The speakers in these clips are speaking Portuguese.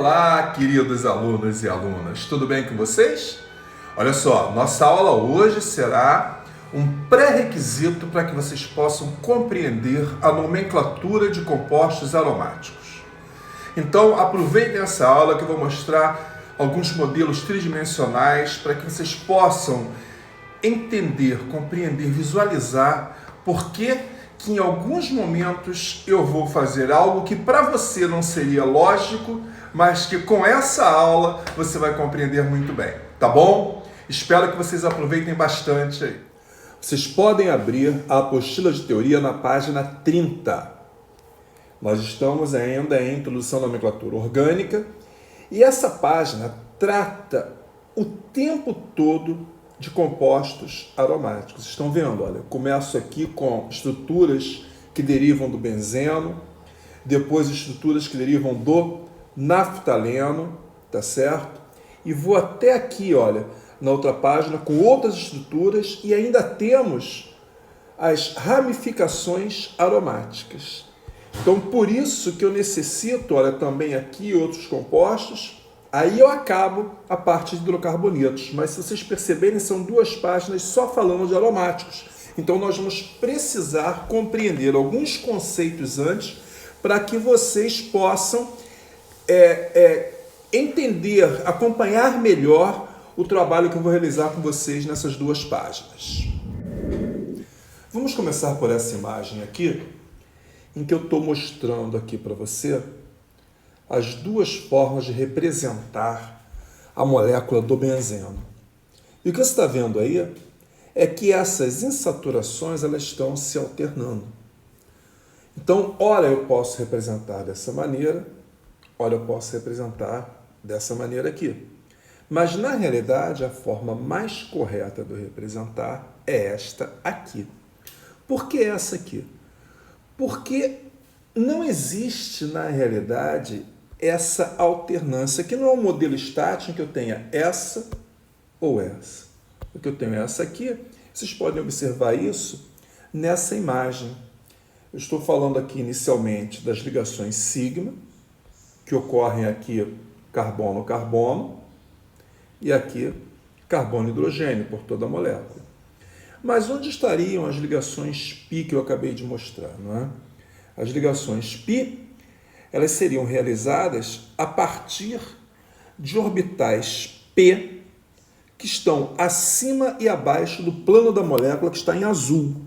Olá, queridos alunos e alunas, tudo bem com vocês? Olha só, nossa aula hoje será um pré-requisito para que vocês possam compreender a nomenclatura de compostos aromáticos. Então, aproveitem essa aula que eu vou mostrar alguns modelos tridimensionais para que vocês possam entender, compreender, visualizar por que em alguns momentos eu vou fazer algo que para você não seria lógico, mas que com essa aula você vai compreender muito bem, tá bom? Espero que vocês aproveitem bastante aí. Vocês podem abrir a apostila de teoria na página 30. Nós estamos ainda em Introdução à Nomenclatura Orgânica e essa página trata o tempo todo de compostos aromáticos. Estão vendo? Olha, eu começo aqui com estruturas que derivam do benzeno, depois estruturas que derivam do naftaleno, tá certo? E vou até aqui, olha, na outra página, com outras estruturas e ainda temos as ramificações aromáticas. Então, por isso que eu necessito, olha, também aqui outros compostos. Aí eu acabo a parte de hidrocarbonetos, mas se vocês perceberem, são duas páginas só falando de aromáticos. Então nós vamos precisar compreender alguns conceitos antes para que vocês possam entender, acompanhar melhor o trabalho que eu vou realizar com vocês nessas duas páginas. Vamos começar por essa imagem aqui, em que eu estou mostrando aqui para você as duas formas de representar a molécula do benzeno. E o que você está vendo aí é que essas insaturações elas estão se alternando. Então, ora eu posso representar dessa maneira, ora eu posso representar dessa maneira aqui. Mas, na realidade, a forma mais correta de eu representar é esta aqui. Por que essa aqui? Porque não existe, na realidade, essa alternância, que não é um modelo estático que eu tenha essa ou essa. Porque eu tenho essa aqui, vocês podem observar isso nessa imagem. Eu estou falando aqui inicialmente das ligações sigma, que ocorrem aqui carbono-carbono, e aqui carbono-hidrogênio, por toda a molécula. Mas onde estariam as ligações π que eu acabei de mostrar, não é? As ligações π elas seriam realizadas a partir de orbitais P que estão acima e abaixo do plano da molécula que está em azul.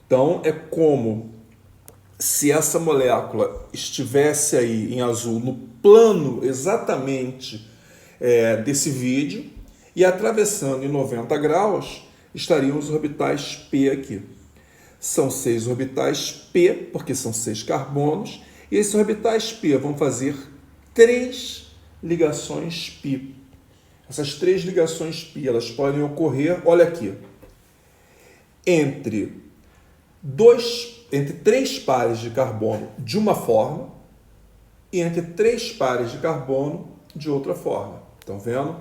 Então, é como se essa molécula estivesse aí em azul no plano exatamente desse vídeo e atravessando em 90 graus estariam os orbitais P aqui. São 6 orbitais P, porque são 6 carbonos, e esses orbitais π vão fazer 3 ligações π. Essas 3 ligações π elas podem ocorrer, olha aqui, entre 3 pares de carbono de uma forma e entre 3 pares de carbono de outra forma. Estão vendo?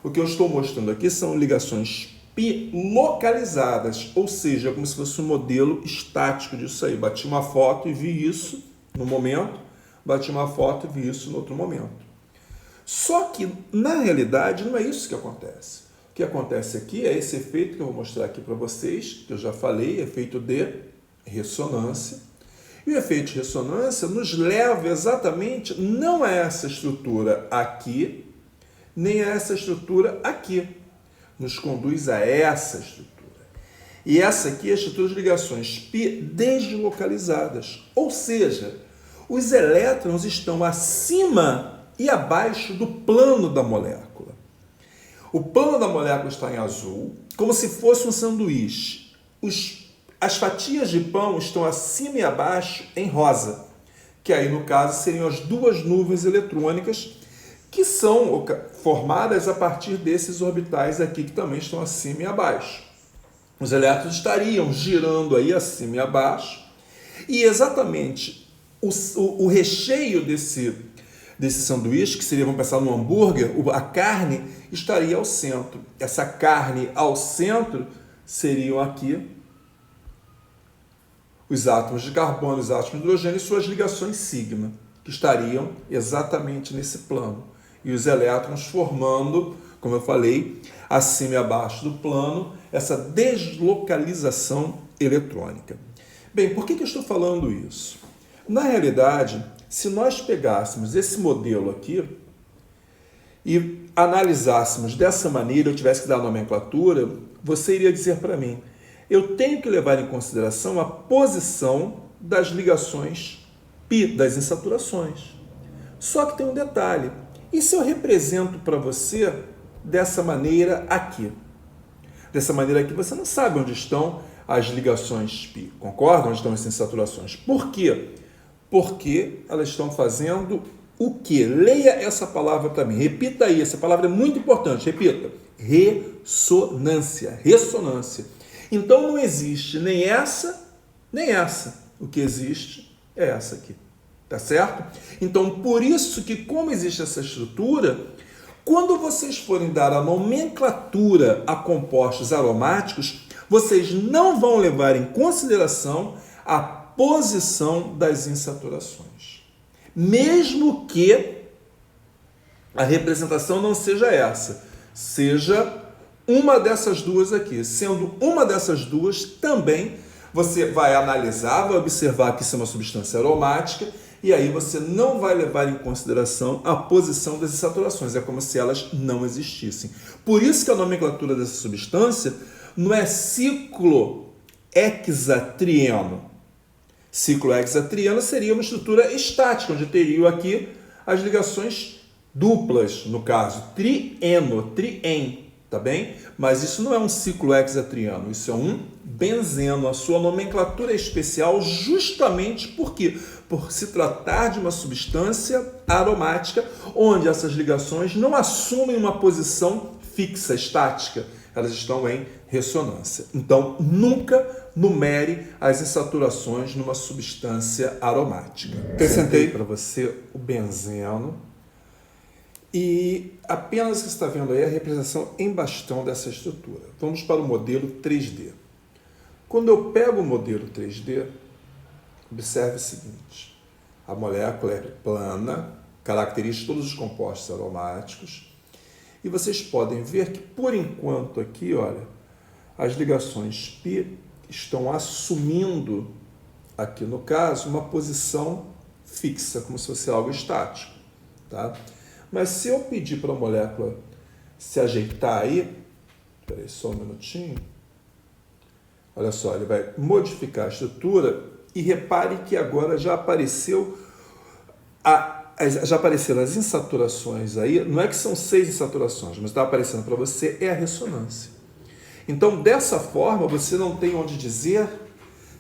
O que eu estou mostrando aqui são ligações π localizadas, ou seja, como se fosse um modelo estático disso aí. Bati uma foto e vi isso no momento, bati uma foto e vi isso no outro momento. Só que, na realidade, não é isso que acontece. O que acontece aqui é esse efeito que eu vou mostrar aqui para vocês, que eu já falei, efeito de ressonância. E o efeito de ressonância nos leva exatamente não a essa estrutura aqui, nem a essa estrutura aqui. Nos conduz a essa estrutura. E essa aqui é a estrutura de ligações π deslocalizadas, ou seja, os elétrons estão acima e abaixo do plano da molécula. O plano da molécula está em azul, como se fosse um sanduíche. As fatias de pão estão acima e abaixo em rosa, que aí no caso seriam as duas nuvens eletrônicas que são formadas a partir desses orbitais aqui que também estão acima e abaixo. Os elétrons estariam girando aí acima e abaixo e exatamente o recheio desse sanduíche, que seria, vamos pensar no hambúrguer, a carne estaria ao centro. Essa carne ao centro seriam aqui os átomos de carbono, os átomos de hidrogênio e suas ligações sigma. que estariam exatamente nesse plano. E os elétrons formando, como eu falei, acima e abaixo do plano, essa deslocalização eletrônica. Bem, por que eu estou falando isso? Na realidade, se nós pegássemos esse modelo aqui e analisássemos dessa maneira, eu tivesse que dar a nomenclatura, você iria dizer para mim, eu tenho que levar em consideração a posição das ligações π, das insaturações. Só que tem um detalhe, e se eu represento para você dessa maneira aqui? Dessa maneira aqui, você não sabe onde estão as ligações π, concorda? Onde estão as insaturações. Por quê? Porque elas estão fazendo o quê? Leia essa palavra para mim, repita aí, essa palavra é muito importante, repita. Ressonância, ressonância. Então não existe nem essa, nem essa. O que existe é essa aqui, tá certo? Então por isso que como existe essa estrutura, quando vocês forem dar a nomenclatura a compostos aromáticos, vocês não vão levar em consideração a posição das insaturações. Mesmo que a representação não seja essa, seja uma dessas duas aqui. Sendo uma dessas duas, também você vai analisar, vai observar que isso é uma substância aromática, e aí você não vai levar em consideração a posição das insaturações. É como se elas não existissem. Por isso que a nomenclatura dessa substância não é ciclo hexatrieno. Ciclo hexatrieno seria uma estrutura estática, onde teriam aqui as ligações duplas, no caso, trieno, trien, tá bem? Mas isso não é um ciclo hexatrieno, isso é um benzeno. A sua nomenclatura é especial justamente porque, por se tratar de uma substância aromática, onde essas ligações não assumem uma posição fixa, estática, elas estão em ressonância. Então, nunca numere as insaturações numa substância aromática. Acrescentei para você o benzeno e apenas o que você está vendo aí é a representação em bastão dessa estrutura. Vamos para o modelo 3D. Quando eu pego o modelo 3D, observe o seguinte, a molécula é plana, caracteriza todos os compostos aromáticos, e vocês podem ver que, por enquanto, aqui, olha, as ligações π estão assumindo, aqui no caso, uma posição fixa, como se fosse algo estático. Tá? Mas se eu pedir para a molécula se ajeitar aí, espera aí só um minutinho, olha só, ele vai modificar a estrutura e repare que agora já apareceram as insaturações aí, não é que são 6 insaturações, mas está aparecendo para você é a ressonância. Então, dessa forma, você não tem onde dizer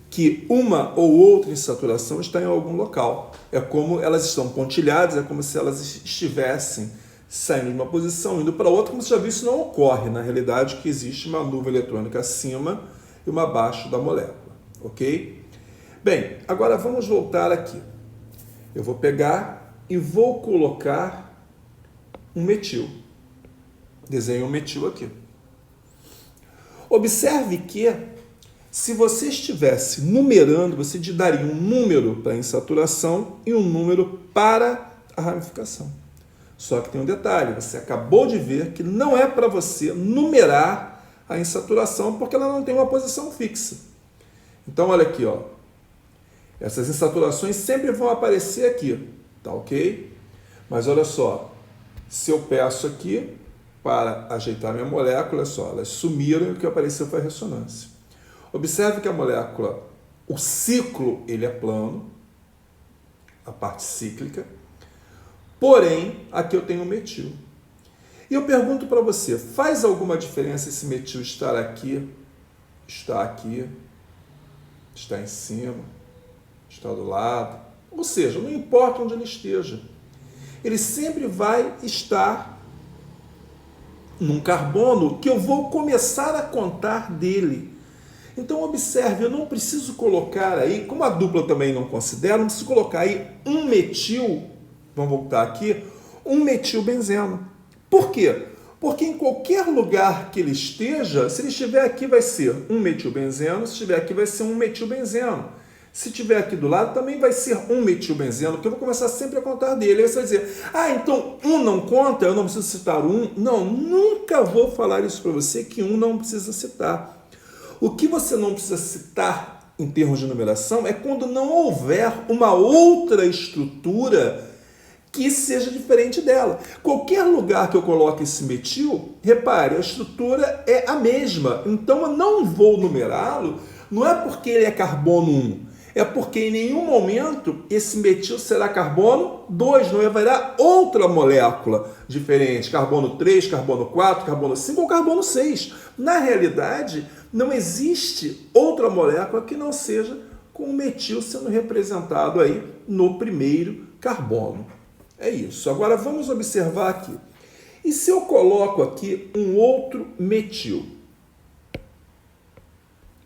que uma ou outra insaturação está em algum local. É como elas estão pontilhadas, é como se elas estivessem saindo de uma posição, indo para outra, como você já viu, isso não ocorre. Na realidade, que existe uma nuvem eletrônica acima e uma abaixo da molécula, ok? Bem, agora vamos voltar aqui. Eu vou pegar e vou colocar um metil. Desenho um metil aqui. Observe que, se você estivesse numerando, você daria um número para a insaturação e um número para a ramificação. Só que tem um detalhe, você acabou de ver que não é para você numerar a insaturação, porque ela não tem uma posição fixa. Então, olha aqui, ó. Essas insaturações sempre vão aparecer aqui, tá ok? Mas olha só, se eu peço aqui para ajeitar minha molécula, olha só, elas sumiram e o que apareceu foi a ressonância. Observe que a molécula, o ciclo, ele é plano, a parte cíclica, porém, aqui eu tenho um metil. E eu pergunto para você, faz alguma diferença esse metil estar aqui, está em cima, está do lado? Ou seja, não importa onde ele esteja, ele sempre vai estar num carbono que eu vou começar a contar dele. Então, observe, eu não preciso colocar aí, como a dupla também não considera, não preciso colocar aí um metil, vamos voltar aqui, um metilbenzeno. Por quê? Porque em qualquer lugar que ele esteja, se ele estiver aqui vai ser um metilbenzeno, se estiver aqui vai ser um metilbenzeno. Se tiver aqui do lado, também vai ser um metilbenzeno, porque eu vou começar sempre a contar dele. Aí você vai dizer, então um não conta, eu não preciso citar um. Não, nunca vou falar isso para você, que um não precisa citar. O que você não precisa citar em termos de numeração é quando não houver uma outra estrutura que seja diferente dela. Qualquer lugar que eu coloque esse metil, repare, a estrutura é a mesma. Então eu não vou numerá-lo, não é porque ele é carbono 1, é porque em nenhum momento esse metil será carbono 2, não haverá outra molécula diferente, carbono 3, carbono 4, carbono 5 ou carbono 6. Na realidade, não existe outra molécula que não seja com o metil sendo representado aí no primeiro carbono. É isso. Agora vamos observar aqui. E se eu coloco aqui um outro metil?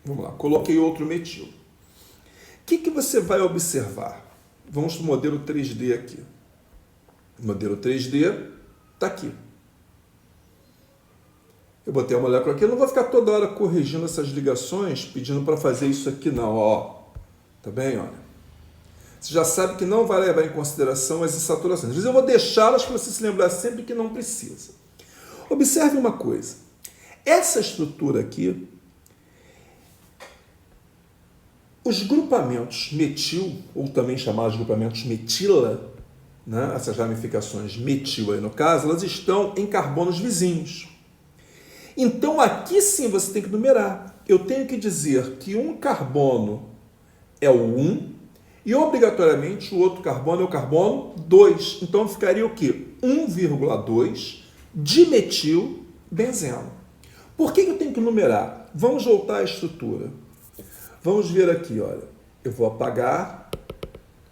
Vamos lá, coloquei outro metil. O que você vai observar? Vamos para o modelo 3D aqui. O modelo 3D está aqui. Eu botei a molécula aqui, eu não vou ficar toda hora corrigindo essas ligações, pedindo para fazer isso aqui não, ó. Tá bem, olha? Você já sabe que não vai levar em consideração as insaturações. Às vezes eu vou deixá-las para você se lembrar sempre que não precisa. Observe uma coisa. Essa estrutura aqui, os grupamentos metil, ou também chamados de grupamentos metila, né? Essas ramificações metil aí no caso, elas estão em carbonos vizinhos. Então aqui sim você tem que numerar. Eu tenho que dizer que um carbono é o 1 e obrigatoriamente o outro carbono é o carbono 2. Então ficaria o quê? 1,2 dimetilbenzeno. Por que eu tenho que numerar? Vamos voltar à estrutura. Vamos ver aqui, olha. Eu vou apagar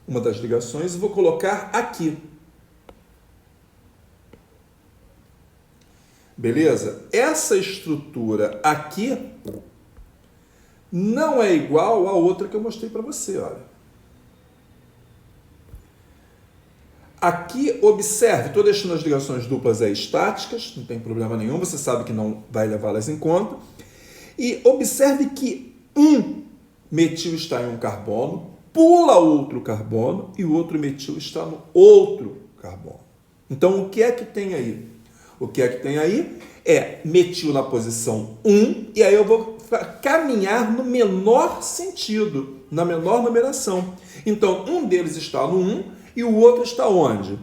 uma das ligações e vou colocar aqui. Beleza? Essa estrutura aqui não é igual à outra que eu mostrei para você, olha. Aqui, observe, estou deixando as ligações duplas aí estáticas, não tem problema nenhum, você sabe que não vai levá-las em conta. E observe que um metil está em um carbono, pula outro carbono e o outro metil está no outro carbono. Então, o que é que tem aí? O que é que tem aí é metil na posição 1, e aí eu vou caminhar no menor sentido, na menor numeração. Então, um deles está no 1 e o outro está onde?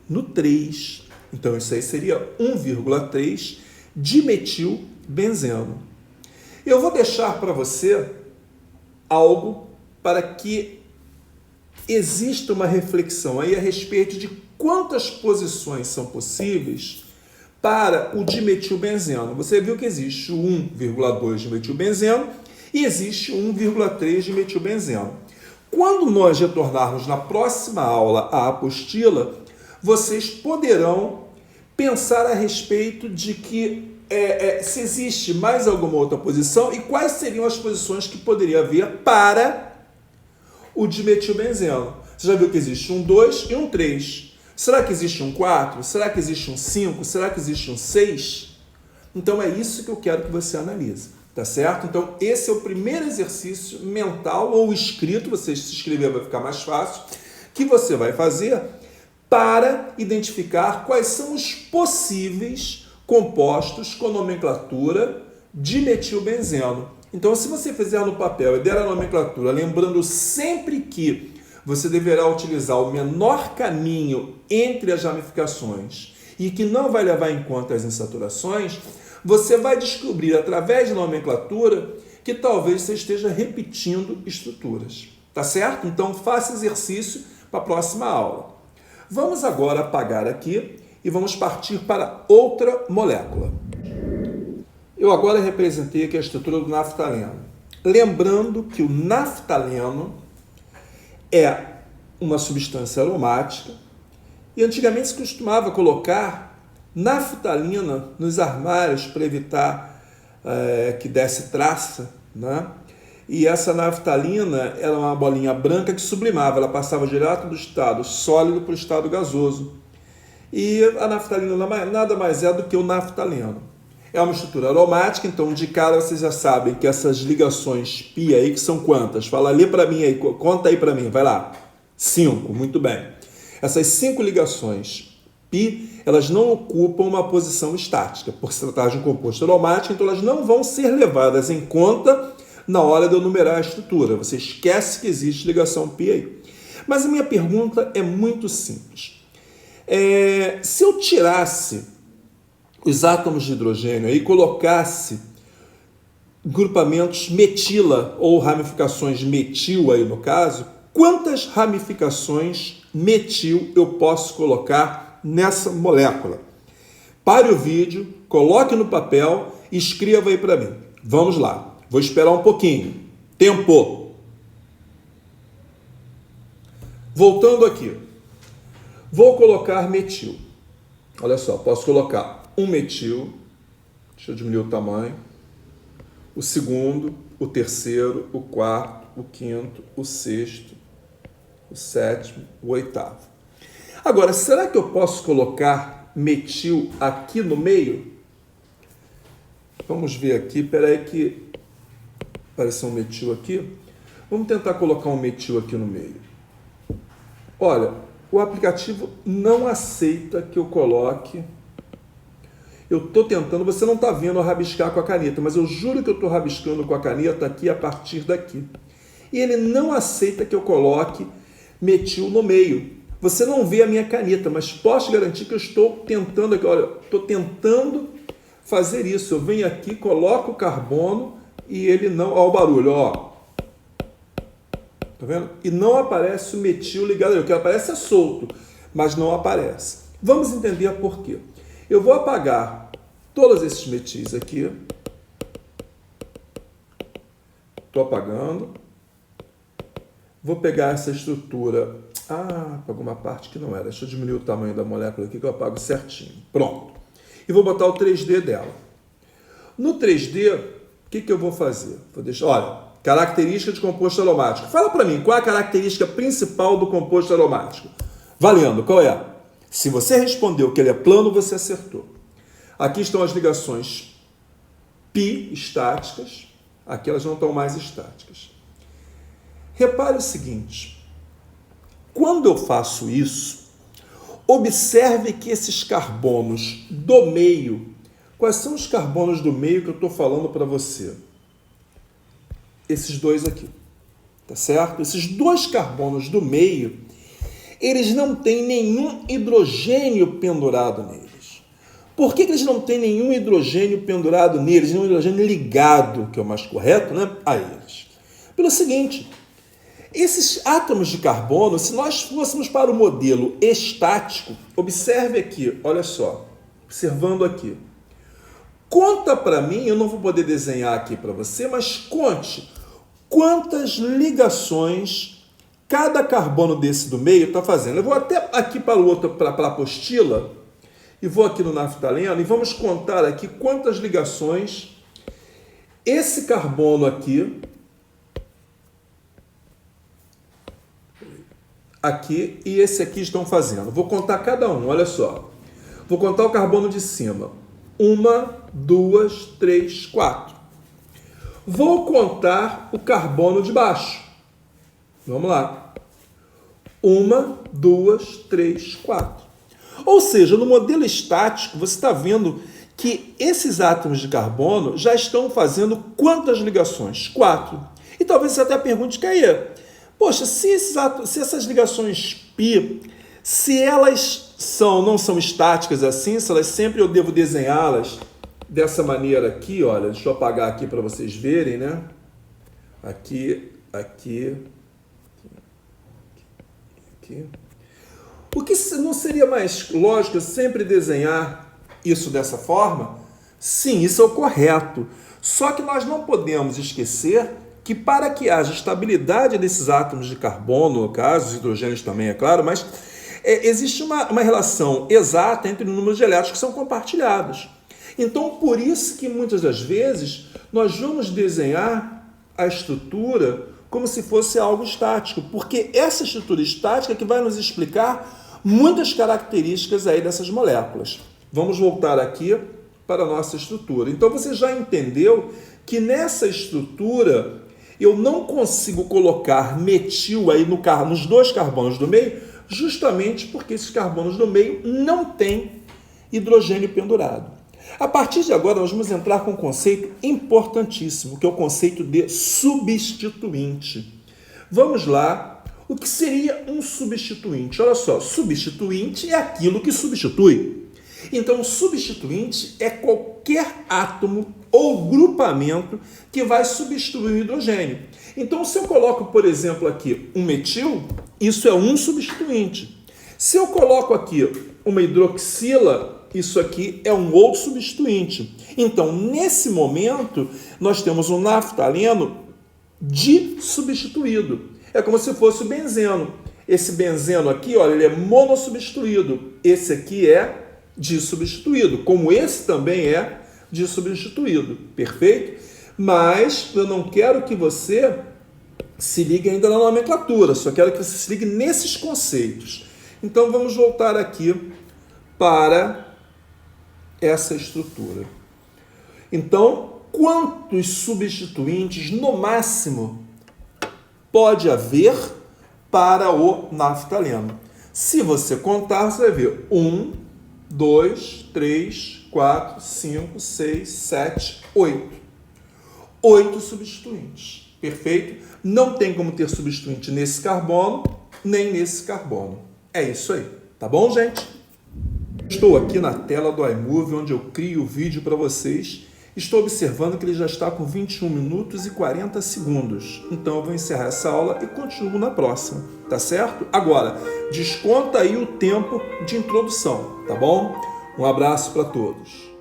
No 3. Então, isso aí seria 1,3 dimetilbenzeno. Eu vou deixar para você algo para que exista uma reflexão aí a respeito de quantas posições são possíveis para o dimetilbenzeno. Você viu que existe o 1,2 dimetilbenzeno e existe o 1,3 dimetilbenzeno. Quando nós retornarmos na próxima aula à apostila, vocês poderão pensar a respeito de que se existe mais alguma outra posição e quais seriam as posições que poderia haver para o dimetilbenzeno. Você já viu que existe um 2 e um 3. Será que existe um 4? Será que existe um 5? Será que existe um 6? Então é isso que eu quero que você analise, tá certo? Então esse é o primeiro exercício mental ou escrito, você se escrever vai ficar mais fácil, que você vai fazer para identificar quais são os possíveis compostos com nomenclatura dimetilbenzeno. Então, se você fizer no papel e der a nomenclatura, lembrando sempre que você deverá utilizar o menor caminho entre as ramificações e que não vai levar em conta as insaturações, você vai descobrir, através da nomenclatura, que talvez você esteja repetindo estruturas. Tá certo? Então, faça exercício para a próxima aula. Vamos agora apagar aqui e vamos partir para outra molécula. Eu agora representei aqui a estrutura do naftaleno. Lembrando que o naftaleno é uma substância aromática e antigamente se costumava colocar naftalina nos armários para evitar que desse traça, né? E essa naftalina era uma bolinha branca que sublimava, ela passava direto do estado sólido para o estado gasoso. E a naftalina nada mais é do que o naftaleno. É uma estrutura aromática, então de cara vocês já sabem que essas ligações pi aí, que são quantas? Fala ali para mim aí, conta aí para mim, vai lá. 5, muito bem. Essas 5 ligações pi, elas não ocupam uma posição estática, por se tratar de um composto aromático, então elas não vão ser levadas em conta na hora de eu numerar a estrutura. Você esquece que existe ligação pi aí. Mas a minha pergunta é muito simples. Se eu tirasse os átomos de hidrogênio e colocasse grupamentos metila ou ramificações metil aí no caso, quantas ramificações metil eu posso colocar nessa molécula? Pare o vídeo, coloque no papel e escreva aí para mim. Vamos lá, vou esperar um pouquinho. Tempo. Voltando aqui, vou colocar metil. Olha só, posso colocar um metil, deixa eu diminuir o tamanho, o segundo, o terceiro, o quarto, o quinto, o sexto, o sétimo, o oitavo. Agora, será que eu posso colocar metil aqui no meio? Vamos ver aqui, peraí que apareceu um metil aqui. Vamos tentar colocar um metil aqui no meio. Olha, o aplicativo não aceita que eu coloque. Eu estou tentando, você não está vendo eu rabiscar com a caneta, mas eu juro que eu estou rabiscando com a caneta aqui a partir daqui. E ele não aceita que eu coloque metil no meio. Você não vê a minha caneta, mas posso garantir que eu estou tentando aqui. Olha, estou tentando fazer isso. Eu venho aqui, coloco o carbono e ele não... Olha o barulho, ó. Tá vendo? E não aparece o metil ligado ali. O que aparece é solto, mas não aparece. Vamos entender por quê. Eu vou apagar todos esses metis aqui. Estou apagando. Vou pegar essa estrutura. Apagou uma parte que não era. Deixa eu diminuir o tamanho da molécula aqui que eu apago certinho. Pronto. E vou botar o 3D dela. No 3D, o que eu vou fazer? Vou deixar, olha, característica de composto aromático. Fala para mim, qual é a característica principal do composto aromático? Valendo, qual é? Se você respondeu que ele é plano, você acertou. Aqui estão as ligações pi estáticas. Aqui elas não estão mais estáticas. Repare o seguinte. Quando eu faço isso, observe que esses carbonos do meio... Quais são os carbonos do meio que eu estou falando para você? Esses dois aqui. Tá certo? Esses dois carbonos do meio... eles não têm nenhum hidrogênio pendurado neles. Por que eles não têm nenhum hidrogênio pendurado neles, nenhum hidrogênio ligado, que é o mais correto, né, a eles? Pelo seguinte, esses átomos de carbono, se nós fôssemos para o modelo estático, observe aqui, olha só, observando aqui. Conta para mim, eu não vou poder desenhar aqui para você, mas conte quantas ligações cada carbono desse do meio está fazendo. Eu vou até aqui para o outro, para a apostila, e vou aqui no naftaleno, e vamos contar aqui quantas ligações esse carbono aqui e esse aqui estão fazendo. Vou contar cada um, olha só. Vou contar o carbono de cima. 1, 2, 3, 4. Vou contar o carbono de baixo. Vamos lá. 1, 2, 3, 4. Ou seja, no modelo estático, você está vendo que esses átomos de carbono já estão fazendo quantas ligações? 4. E talvez você até pergunte, Caê, poxa, se essas ligações π, se elas não são estáticas assim, se elas sempre eu devo desenhá-las dessa maneira aqui, olha, deixa eu apagar aqui para vocês verem, né? Aqui. O que não seria mais lógico sempre desenhar isso dessa forma? Sim, isso é o correto. Só que nós não podemos esquecer que para que haja estabilidade desses átomos de carbono, no caso, os hidrogênios também, é claro, mas existe uma relação exata entre os números de elétrons que são compartilhados. Então, por isso que muitas das vezes nós vamos desenhar a estrutura como se fosse algo estático, porque essa estrutura estática é que vai nos explicar muitas características aí dessas moléculas. Vamos voltar aqui para a nossa estrutura. Então você já entendeu que nessa estrutura eu não consigo colocar metil aí nos dois carbonos do meio, justamente porque esses carbonos do meio não têm hidrogênio pendurado. A partir de agora nós vamos entrar com um conceito importantíssimo, que é o conceito de substituinte. Vamos lá. O que seria um substituinte? Olha só, substituinte é aquilo que substitui. Então, substituinte é qualquer átomo ou grupamento que vai substituir o hidrogênio. Então, se eu coloco, por exemplo, aqui um metil, isso é um substituinte. Se eu coloco aqui uma hidroxila, isso aqui é um outro substituinte. Então, nesse momento, nós temos um naftaleno dissubstituído. É como se fosse o benzeno. Esse benzeno aqui, olha, ele é monossubstituído. Esse aqui é dissubstituído, como esse também é dissubstituído. Perfeito? Mas eu não quero que você se ligue ainda na nomenclatura, só quero que você se ligue nesses conceitos. Então, vamos voltar aqui para essa estrutura. Então, quantos substituintes, no máximo, pode haver para o naftaleno? Se você contar, você vai ver 1, 2, 3, 4, 5, 6, 7, 8. 8 substituintes. Perfeito? Não tem como ter substituinte nesse carbono, nem nesse carbono. É isso aí. Tá bom, gente? Estou aqui na tela do iMovie, onde eu crio o vídeo para vocês. Estou observando que ele já está com 21 minutos e 40 segundos. Então eu vou encerrar essa aula e continuo na próxima, tá certo? Agora, desconta aí o tempo de introdução, tá bom? Um abraço para todos.